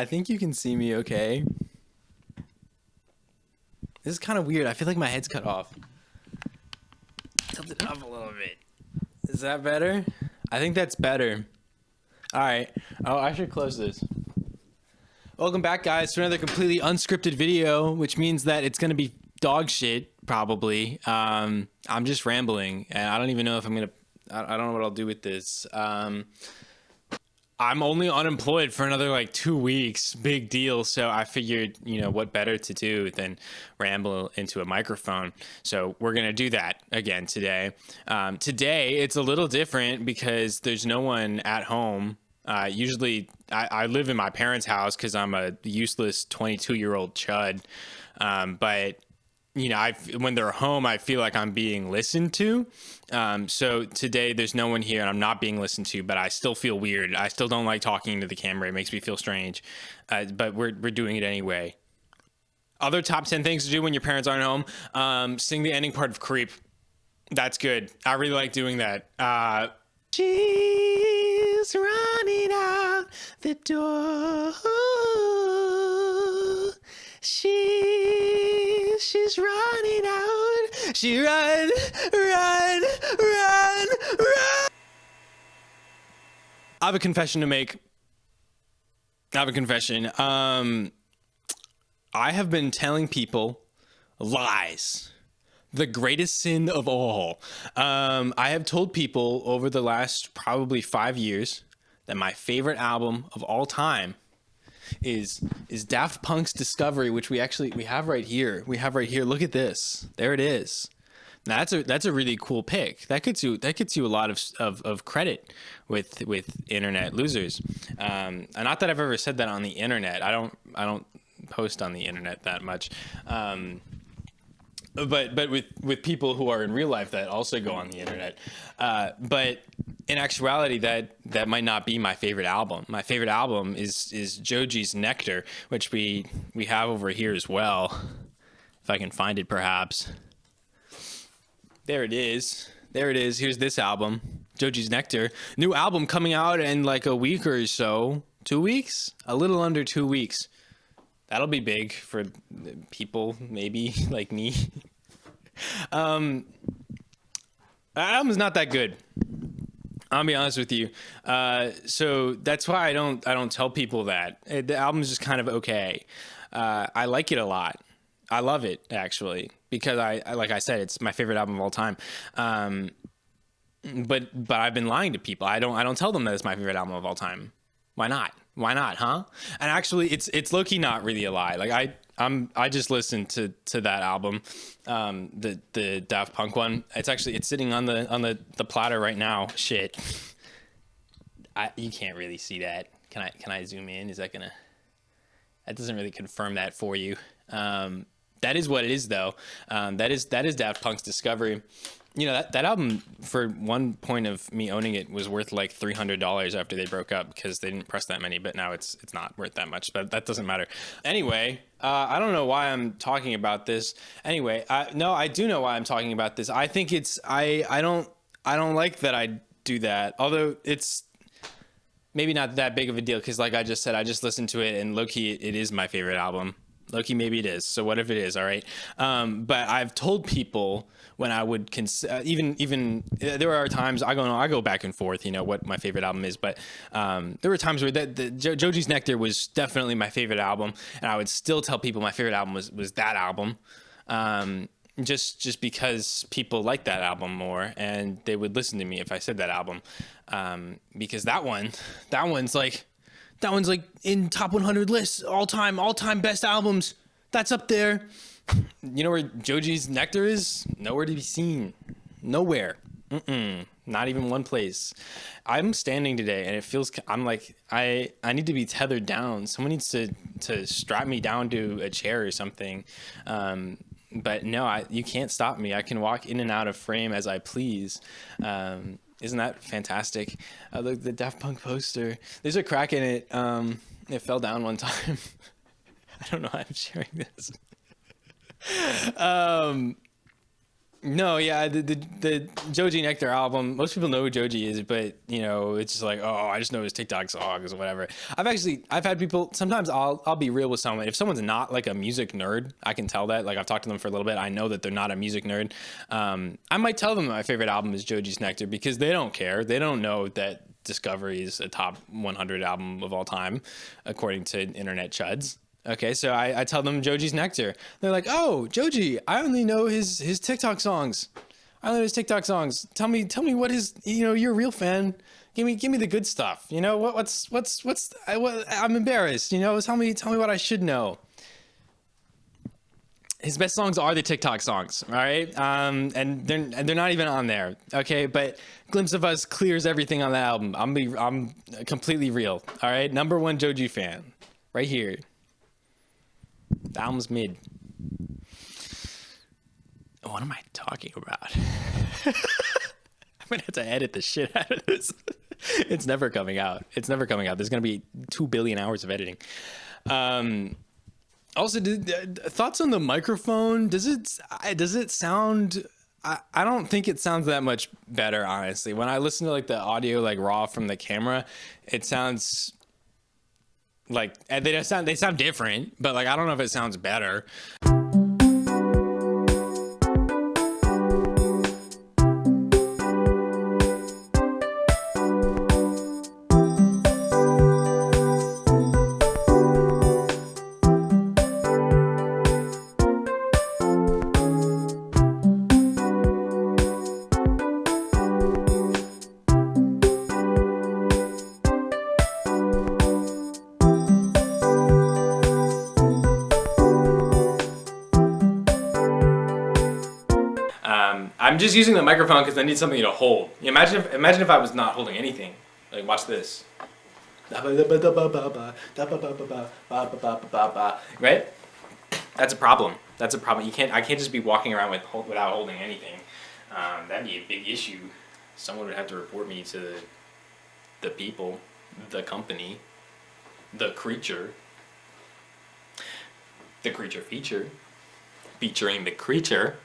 think you can see me okay. This is kind of weird. I feel like my head's cut off. Tilt it up a little bit. Is that better? I think that's better. All right. Oh, I should close this. Welcome back, guys, to another completely unscripted video, which means that it's going to be dog shit, probably. I'm just rambling, and I don't even know if I'm going to... I don't know what I'll do with this. I'm only unemployed for another like 2 weeks. Big deal. So I figured, what better to do than ramble into a microphone. So we're going to do that again today. Today, it's a little different because there's no one at home. Usually I live in my parents' house because I'm a useless 22-year-old chud. But when they're home, I feel like I'm being listened to. So today there's no one here and I'm not being listened to, but I still feel weird. I still don't like talking to the camera. It makes me feel strange. But we're doing it anyway. Other top 10 things to do when your parents aren't home. Sing the ending part of Creep. That's good. I really like doing that. She's running out the door. She's running out. She run. I have a confession to make. I have been telling people lies. The greatest sin of all. I have told people over the last probably 5 years that my favorite album of all time is Daft Punk's Discovery, which we have right here. Look at this. There it is. Now, that's a really cool pick. That gets you a lot of credit with internet losers. Not that I've ever said that on the internet. I don't post on the internet that much. But with people who are in real life that also go on the internet. But in actuality, that might not be my favorite album. My favorite album is Joji's Nectar, which we have over here as well. If I can find it, perhaps. There it is. Here's this album, Joji's Nectar. New album coming out in like a week or so. 2 weeks? A little under 2 weeks. That'll be big for people, maybe like me. That album's not that good. I'll be honest with you. So that's why I don't tell people that. The album's just kind of okay. I like it a lot. I love it actually because I like I said, it's my favorite album of all time. But I've been lying to people. I don't tell them that it's my favorite album of all time. Why not? Why not, huh? And actually, it's low-key not really a lie. Like I just listened to that album, the Daft Punk one. It's sitting on the platter right now. Shit, you can't really see that. Can I zoom in? Is that gonna? That doesn't really confirm that for you. That is what it is though. That is Daft Punk's Discovery. That album, for one point of me owning it, was worth like $300 after they broke up because they didn't press that many, but now it's not worth that much, but that doesn't matter. Anyway, I don't know why I'm talking about this. Anyway, no, I do know why I'm talking about this. I think I don't like that I do that, although it's maybe not that big of a deal because like I just said, I just listened to it and low-key it is my favorite album. Low-key, maybe it is. So what if it is? All right. But I've told people when I would even there are times I go back and forth, what my favorite album is. But there were times where Joji's Nectar was definitely my favorite album, and I would still tell people my favorite album was that album. Just because people like that album more, and they would listen to me if I said that album, because that one's like in top 100 lists, all time best albums. That's up there. You know where Joji's Nectar is? Nowhere to be seen. Nowhere. Not even one place. I'm standing today, and it feels I'm like I need to be tethered down. Someone needs to strap me down to a chair or something. But no, you can't stop me. I can walk in and out of frame as I please. Isn't that fantastic? Look, the Daft Punk poster. There's a crack in it. It fell down one time. I don't know how I'm sharing this. No, yeah, the Joji Nectar album. Most people know who Joji is, but it's just like, oh, I just know his TikTok songs or whatever. I've had people. Sometimes I'll be real with someone. If someone's not like a music nerd, I can tell that. Like I've talked to them for a little bit. I know that they're not a music nerd. I might tell them that my favorite album is Joji's Nectar because they don't care. They don't know that Discovery is a top 100 album of all time, according to internet chuds. Okay, so I tell them Joji's Nectar. They're like, "Oh, Joji, I only know his TikTok songs. I only know his TikTok songs. Tell me what his. You're a real fan. Give me the good stuff. I'm embarrassed. Tell me what I should know." His best songs are the TikTok songs, all right? And they're not even on there, okay? But Glimpse of Us clears everything on the album. I'm completely real, all right? Number one Joji fan, right here. The album's mid. What am I talking about? I'm gonna have to edit the shit out of this. It's never coming out. There's gonna be 2 billion hours of editing. Also, thoughts on the microphone? Does it sound? I don't think it sounds that much better, honestly. When I listen to like the audio like raw from the camera, it sounds like they sound different, but like I don't know if it sounds better. I'm just using the microphone because I need something to hold. Imagine if I was not holding anything. Like, watch this. Right? That's a problem. I can't just be walking around without holding anything. That'd be a big issue. Someone would have to report me to the people, the company, the creature feature, featuring the creature.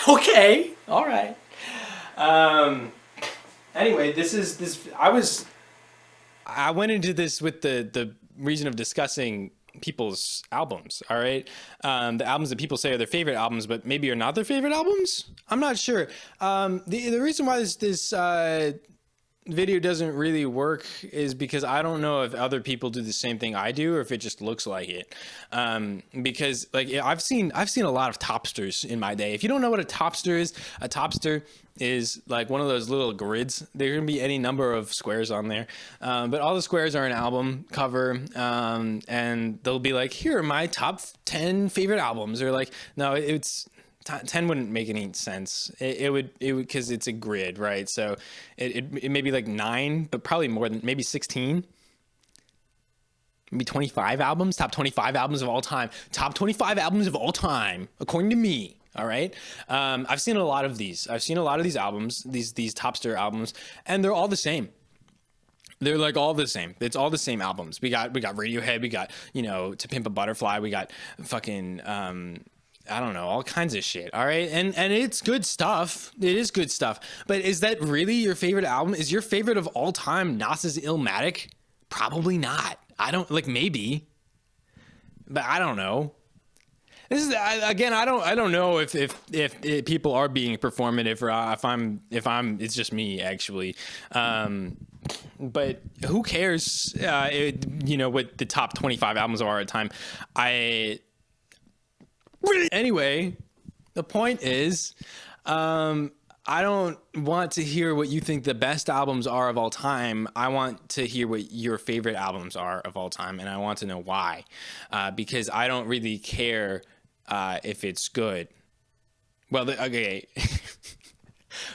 Okay. All right. Anyway, I went into this with the reason of discussing people's albums. All right. The albums that people say are their favorite albums, but maybe are not their favorite albums. I'm not sure. The reason why this video doesn't really work is because I don't know if other people do the same thing I do or if it just looks like it. Because like I've seen a lot of topsters in my day. If you don't know what a topster is like one of those little grids. There can be any number of squares on there, but all the squares are an album cover, and they'll be like, here are my top 10 favorite albums, or like, no, it's 10 wouldn't make any sense. It would because it's a grid, right? So it may be like 9, but probably more than maybe 16. Maybe 25 albums, top 25 albums of all time. Top 25 albums of all time, according to me. All right. I've seen a lot of these. Albums, these topster albums, and they're all the same. They're like all the same. It's all the same albums. We got Radiohead. We got, To Pimp a Butterfly. We got fucking, I don't know, all kinds of shit. All right. And it's good stuff. It is good stuff. But is that really your favorite album? Is your favorite of all time Nas's Illmatic? Probably not. Maybe, but I don't know. This is again. I don't know if people are being performative or if I'm. It's just me actually. But who cares? What the top 25 albums are at a time. Anyway, the point is, I don't want to hear what you think the best albums are of all time. I want to hear what your favorite albums are of all time, and I want to know why. Because I don't really care if it's good. Well, okay.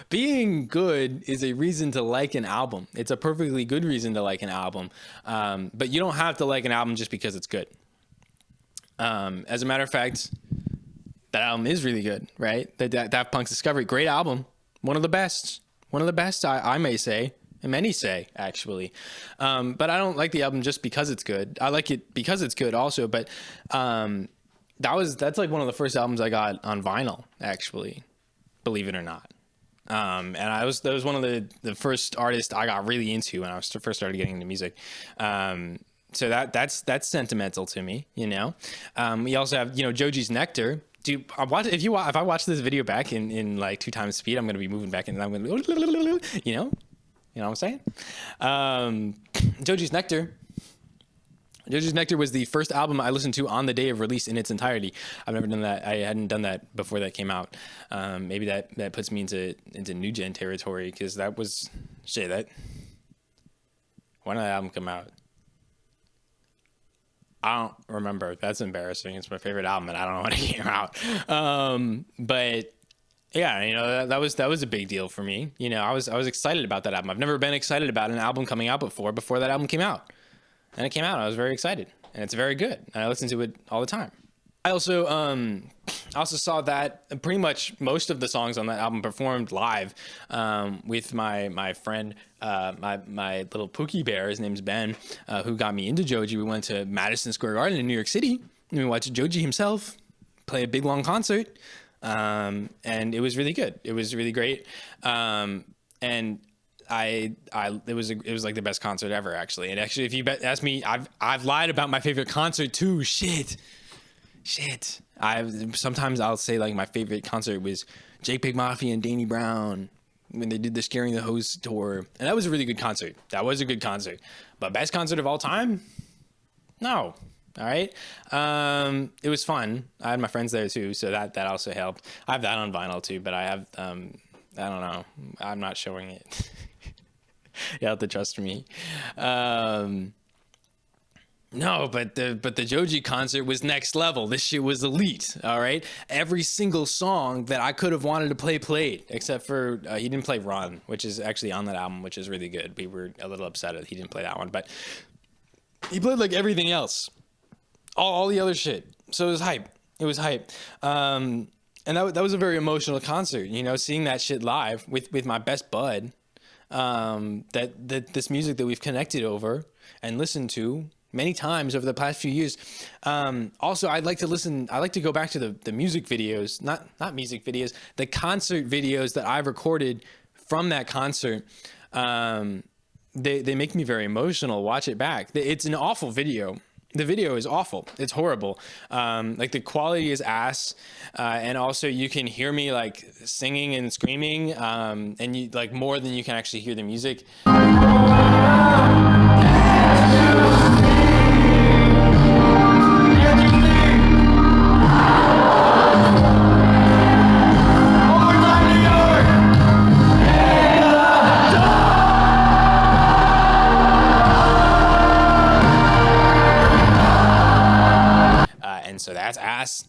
Being good is a reason to like an album. It's a perfectly good reason to like an album. But you don't have to like an album just because it's good. As a matter of fact, that album is really good, right? The Daft Punk's Discovery, great album. One of the best, I may say, and many say, actually. But I don't like the album just because it's good. I like it because it's good also, but that's like one of the first albums I got on vinyl, actually, believe it or not. And that was one of the first artists I got really into when I was first started getting into music. So that's sentimental to me, you know. We also have, you know, Joji's Nectar. Dude, if I watch this video back in like 2x speed, I'm gonna be moving back and I'm gonna be, you know what I'm saying. Joji's Nectar. Joji's Nectar was the first album I listened to on the day of release in its entirety. I've never done that. I hadn't done that before that came out. Maybe that puts me into new gen territory, because that was shit. When did that album come out? I don't remember. That's embarrassing. It's my favorite album, and I don't know when it came out. But yeah, you know, that was a big deal for me. You know, I was excited about that album. I've never been excited about an album coming out before that album came out. And it came out. I was very excited, and it's very good. And I listen to it all the time. I also saw that pretty much most of the songs on that album performed live with my friend, my little Pookie Bear. His name's Ben, who got me into Joji. We went to Madison Square Garden in New York City, and we watched Joji himself play a big long concert, and it was really good. It was really great, and it was like the best concert ever, actually. And actually, if you ask me, I've lied about my favorite concert too. Shit. Sometimes I'll say like my favorite concert was JPEG Mafia and Danny Brown when they did the Scaring the Hose tour, and that was a really good concert. That was a good concert, but best concert of all time? No. All right. It was fun. I had my friends there too, so that also helped. I have that on vinyl too, but I have I don't know. I'm not showing it. You have to trust me. No, but the Joji concert was next level. This shit was elite. All right, every single song that I could have wanted to play played, except for he didn't play Run, which is actually on that album, which is really good. We were a little upset that he didn't play that one, but he played like everything else, all the other shit. So it was hype. It was hype. And that was a very emotional concert. You know, seeing that shit live with my best bud. That this music that we've connected over and listened to many times over the past few years. Also, I like to go back to the music videos, not music videos, the concert videos that I've recorded from that concert. They make me very emotional. Watch it back. It's an awful video. The video is awful. It's horrible. Like the quality is ass. And also you can hear me like singing and screaming, and you like more than you can actually hear the music. So that's ass,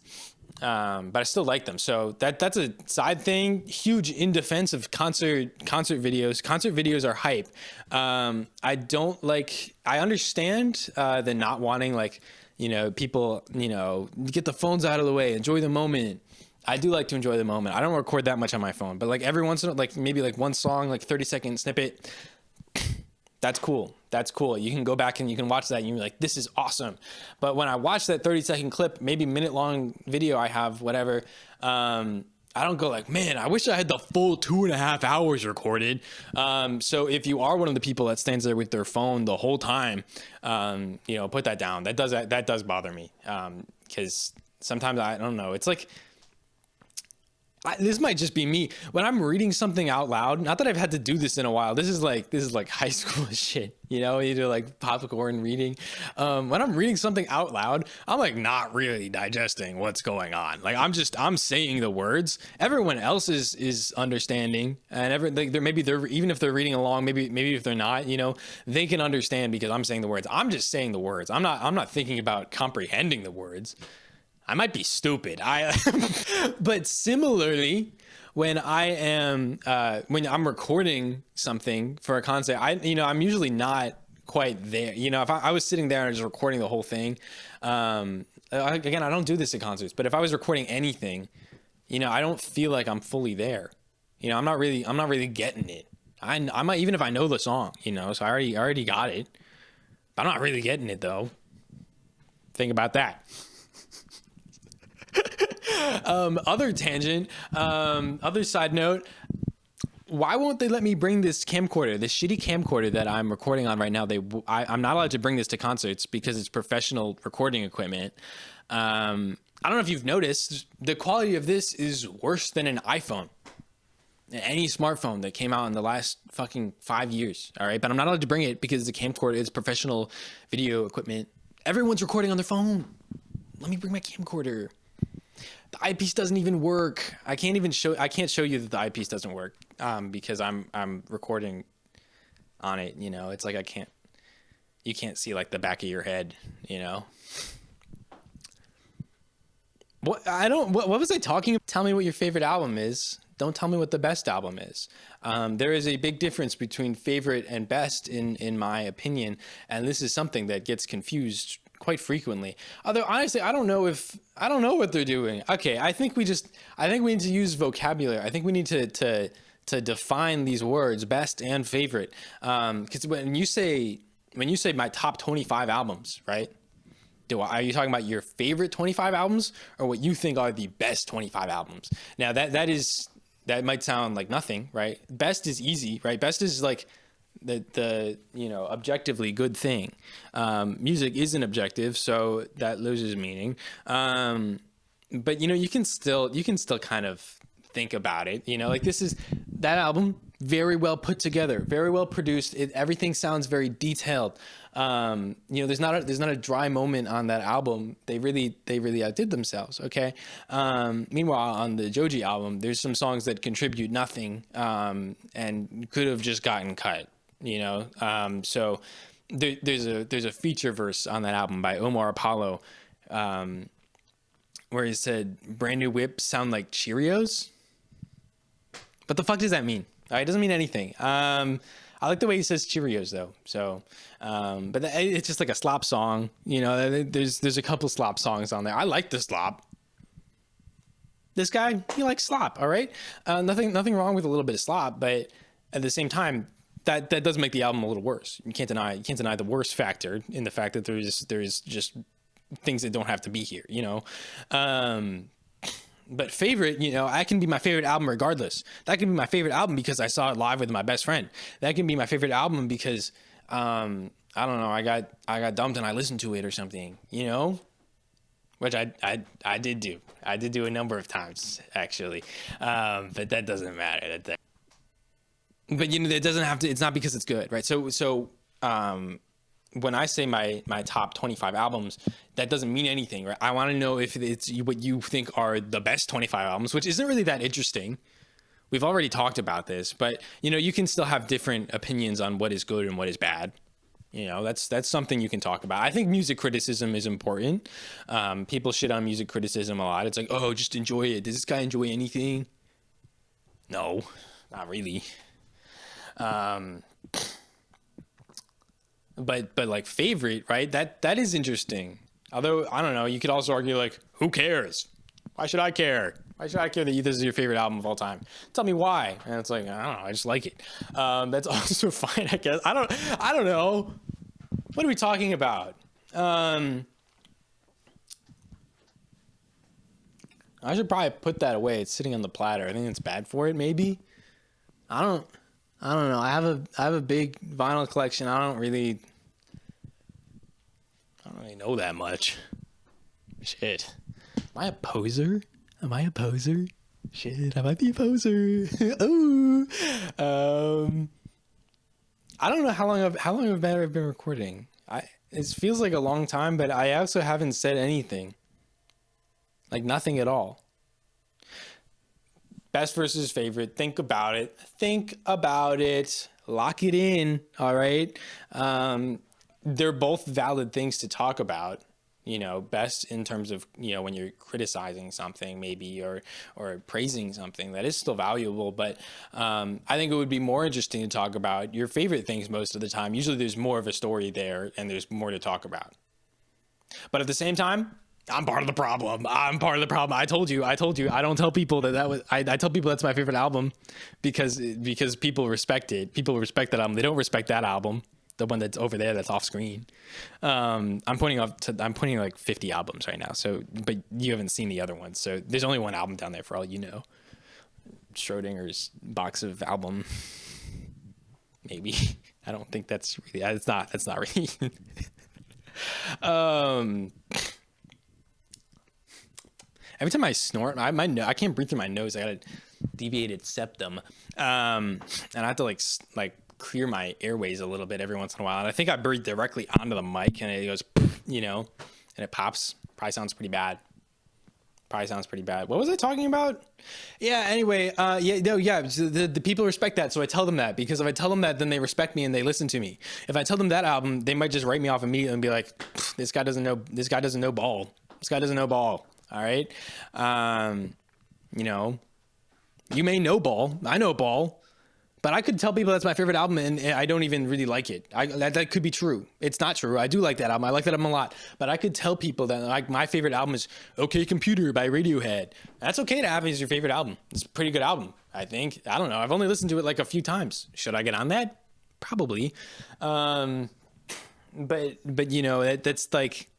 but I still like them. So that's a side thing. Huge in defense of concert videos. Concert videos are hype. I understand the not wanting, like, you know, people, you know, get the phones out of the way, enjoy the moment. I do like to enjoy the moment. I don't record that much on my phone, but like every once in a while, like maybe like one song, like 30-second snippet. That's cool. That's cool. You can go back and you can watch that and you're like, this is awesome. But when I watch that 30-second clip, maybe minute long video I have, whatever, I don't go like, man, I wish I had the full 2.5 hours recorded. So if you are one of the people that stands there with their phone the whole time, you know, put that down. That does bother me. 'Cause sometimes I don't know. It's like, this might just be me when I'm reading something out loud. Not that I've had to do this in a while. This is like high school shit, you know, you do like popcorn reading. When I'm reading something out loud, I'm like not really digesting what's going on. Like I'm saying the words. Everyone else is understanding, and even if they're reading along, maybe if they're not, you know, they can understand because I'm saying the words. I'm just saying the words. I'm not thinking about comprehending the words. I might be stupid. But similarly, when I'm recording something for a concert, I'm usually not quite there. You know, if I was sitting there and just recording the whole thing, again, I don't do this at concerts, but if I was recording anything, you know, I don't feel like I'm fully there. You know, I'm not really getting it. I might, even if I know the song, you know, so I already got it, but I'm not really getting it though. Think about that. Other tangent, other side note. Why won't they let me bring this camcorder, this shitty camcorder that I'm recording on right now? I'm not allowed to bring this to concerts because it's professional recording equipment. I don't know if you've noticed, the quality of this is worse than an iPhone, any smartphone that came out in the last fucking 5 years. All right. But I'm not allowed to bring it because the camcorder is professional video equipment. Everyone's recording on their phone. Let me bring my camcorder. The eyepiece doesn't even work. I can't show you that the eyepiece doesn't work because I'm recording on it. You know, it's like you can't see like the back of your head, you know. What was I talking about? Tell me what your favorite album is. Don't tell me what the best album is. There is a big difference between favorite and best in my opinion. And this is something that gets confused quite frequently. Although honestly, I don't know what they're doing. Okay. I think we need to use vocabulary. I think we need to define these words, best and favorite. Cause when you say my top 25 albums, right? Are you talking about your favorite 25 albums or what you think are the best 25 albums? Now that might sound like nothing, right? Best is easy, right? Best is like the objectively good thing. Music isn't objective, so that loses meaning. But you can still kind of think about it. Like that album, very well put together, very well produced. Everything sounds very detailed. There's not a dry moment on that album. They really outdid themselves. Okay. Meanwhile, on the Joji album, there's some songs that contribute nothing, and could have just gotten cut, so there's a feature verse on that album by Omar Apollo, where he said, "Brand new whips sound like Cheerios." What the fuck does that mean? It doesn't mean anything. I like the way he says Cheerios though. So, but it's just like a slop song. There's a couple slop songs on there. I like the slop. This guy, he likes slop. All right. Nothing wrong with a little bit of slop, but at the same time, that does make the album a little worse. You can't deny the worst factor in the fact that there's just things that don't have to be here. But favorite, I can be my favorite album regardless. That can be my favorite album because I saw it live with my best friend. That can be my favorite album because, I don't know, I got dumped and I listened to it or something, which I did do. I did do a number of times actually. But that doesn't matter. But it doesn't have to, it's not because it's good, right? So, when I say my top 25 albums, that doesn't mean anything, right? I want to know if it's what you think are the best 25 albums, which isn't really that interesting. We've already talked about this, but you can still have different opinions on what is good and what is bad. That's something you can talk about. I think music criticism is important. People shit on music criticism a lot. It's like, oh, just enjoy it. Does this guy enjoy anything? No, not really. But like favorite, right? That is interesting. Although I don't know, you could also argue like, who cares? Why should I care? Why should I care that this is your favorite album of all time? Tell me why. And it's like, I don't know, I just like it. That's also fine, I guess. I don't know. What are we talking about? I should probably put that away. It's sitting on the platter. I think it's bad for it, maybe. I don't know. I have a big vinyl collection. I don't really know that much. Shit. Am I a poser? Shit, I might be a poser. Oh. I don't know how long I've been recording. It feels like a long time, but I also haven't said anything. Like nothing at all. Best versus favorite. Think about it. Lock it in. All right. They're both valid things to talk about. Best in terms of, when you're criticizing something maybe or praising something that is still valuable. But I think it would be more interesting to talk about your favorite things most of the time. Usually there's more of a story there and there's more to talk about. But at the same time, I'm part of the problem. I told you. I don't tell people that was. I tell people that's my favorite album because people respect it. People respect that album. They don't respect that album. the one that's over there that's off screen. I'm pointing like 50 albums right now. So, but you haven't seen the other ones. So there's only one album down there for all you know. Schrodinger's box of album. Maybe. I don't think that's really, that's not really. Every time I snort, I can't breathe through my nose. I got a deviated septum. And I have to like clear my airways a little bit every once in a while. And I think I breathe directly onto the mic and it goes, and it pops. Probably sounds pretty bad. What was I talking about? Yeah, anyway, the people respect that, so I tell them that, because if I tell them that, then they respect me and they listen to me. If I tell them that album, they might just write me off immediately and be like, this guy doesn't know ball. All right. You may know ball. I know ball. But I could tell people that's my favorite album and I don't even really like it. That could be true. It's not true. I do like that album. I like that album a lot. But I could tell people that like my favorite album is OK Computer by Radiohead. That's okay to have as your favorite album. It's a pretty good album, I think. I don't know. I've only listened to it like a few times. Should I get on that? Probably. But that's like,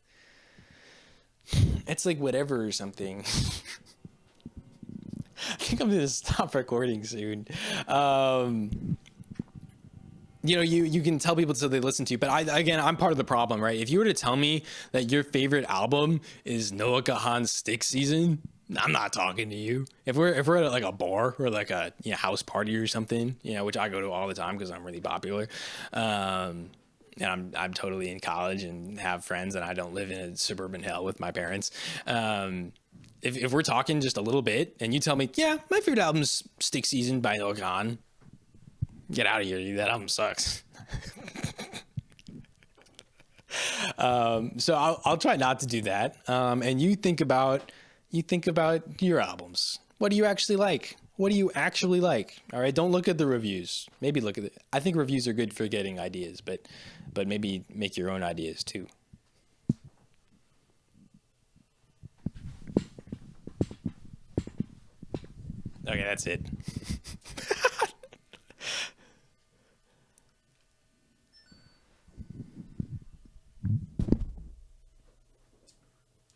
it's like whatever or something. I think I'm gonna stop recording soon. You can tell people so they listen to you, but I'm part of the problem, right? If you were to tell me that your favorite album is Noah Kahan's Stick Season, I'm not talking to you. If we're at like a bar or like a house party or something, which I go to all the time because I'm really popular, and I'm totally in college and have friends, and I don't live in a suburban hell with my parents. If we're talking just a little bit and you tell me, yeah, my favorite album's Stick Season by Noah Kahan, get out of here, dude. That album sucks. So I'll try not to do that. And you think about your albums. What do you actually like? All right. Don't look at the reviews. Maybe look at it. I think reviews are good for getting ideas, but maybe make your own ideas too. Okay, that's it.